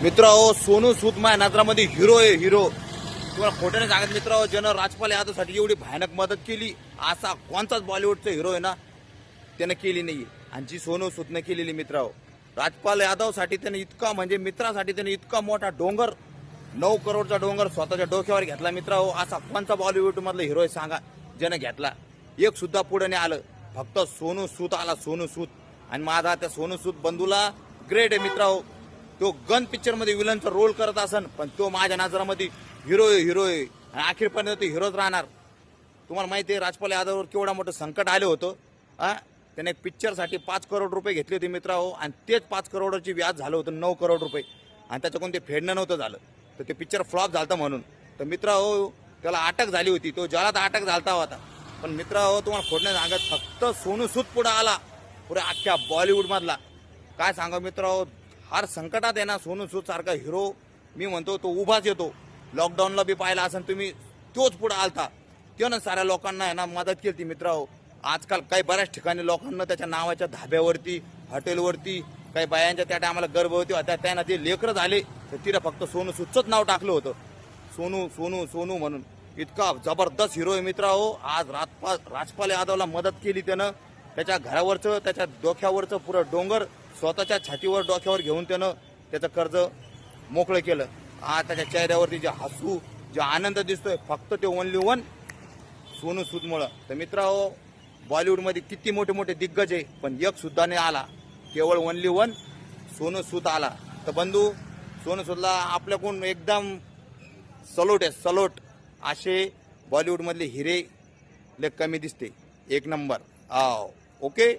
मित्रांनो सोनू सूद माझ्या नजरामध्ये हिरो आहे हिरो। तुम्हाला खोट्याने सांगत मित्रांनो, ज्यानं राजपाल यादवसाठी एवढी भयानक मदत केली असा कोणताच बॉलिवूडचा हिरो आहे ना त्यानं केली नाही। आणि जी सोनू सूदनं केलेली मित्रांनो, राजपाल यादवसाठी त्याने इतका म्हणजे मित्रासाठी त्याने इतका मोठा डोंगर 9 करोडचा डोंगर स्वतःच्या डोक्यावर घेतला मित्रांनो। असा कोणता बॉलिवूड मधला हिरो आहे सांगा ज्यानं घेतला? एक सुद्धा पुढे नाही आलं, फक्त सोनू सूद आला, सोनू सूद। आणि माझा त्या सोनू सूद बंधूला ग्रेट आहे मित्रांनो। तो गन पिक्चर मध्ये विलनचा रोल करत असन, पण तो माझ्या नजरामध्ये हिरो आहे आणि अखेरपर्यंत तो हिरोच राहणार। तुम्हाला माहिती आहे राजपाल यादववर केवढा मोठं संकट आलं होतं। त्याने एक पिक्चरसाठी 5 करोड रुपये घेतले होते मित्रांनो, आणि तेच 5 करोडची व्याज झालं होतं 9 करोड रुपये, आणि त्याच्याकडून ते फेडणं नव्हतं झालं, तर ते पिक्चर फ्लॉप झालं म्हणून। तर मित्रांनो त्याला अटक झाली होती, तो जळात अटक झालता होता। पण मित्रांनो तुम्हाला खोडणे सांगत, फक्त सोनू सूद पुढे आला पुऱ्या अख्ख्या बॉलिवूड मधला। काय सांगा मित्रांनो, फार संकटात आहे ना सोनू सूद सारखा हिरो। मी म्हणतो तो उभाच येतो। लॉकडाऊनला बी पाहिला असेल तुम्ही, तोच पुढे आलता, त्यानं साऱ्या लोकांना आहे ना मदत केली मित्रांनो। आजकाल काही बऱ्याच ठिकाणी लोकांना त्याच्या नावाच्या धाब्यावरती, हॉटेलवरती, काही बायांच्या त्या टायमाला गर्भवती होत्या, त्यांना ते लेकरं झाले तर तिला फक्त सोनू सूदचंच नाव टाकलं होतं, सोनू सोनू सोनू म्हणून। इतका जबरदस्त हिरो आहे मित्रांनो। आज राजपाल यादवला मदत केली त्यानं। त्याच्या घरावरचं, त्याच्या डोक्यावरचं पुरं डोंगर स्वतःच्या छातीवर डोक्यावर घेऊन त्यानं त्याचं कर्ज मोकळं केलं। आज त्याच्या चेहऱ्यावरती जे हसू, जे आनंद दिसतोय, फक्त ते ओनली वन सोनू सूदमुळं। तर मित्रांनो बॉलिवूडमध्ये किती मोठे मोठे दिग्गज आहे, पण एक सुद्धा नाही आला, केवळ ओनली वन सोनू सूद आला। तर बंधू सोनू सूदला आपल्याकडून एकदम सलोट आहे, सलोट। असे बॉलिवूडमधले हिरे लय कमी दिसते, एक नंबर। ओके।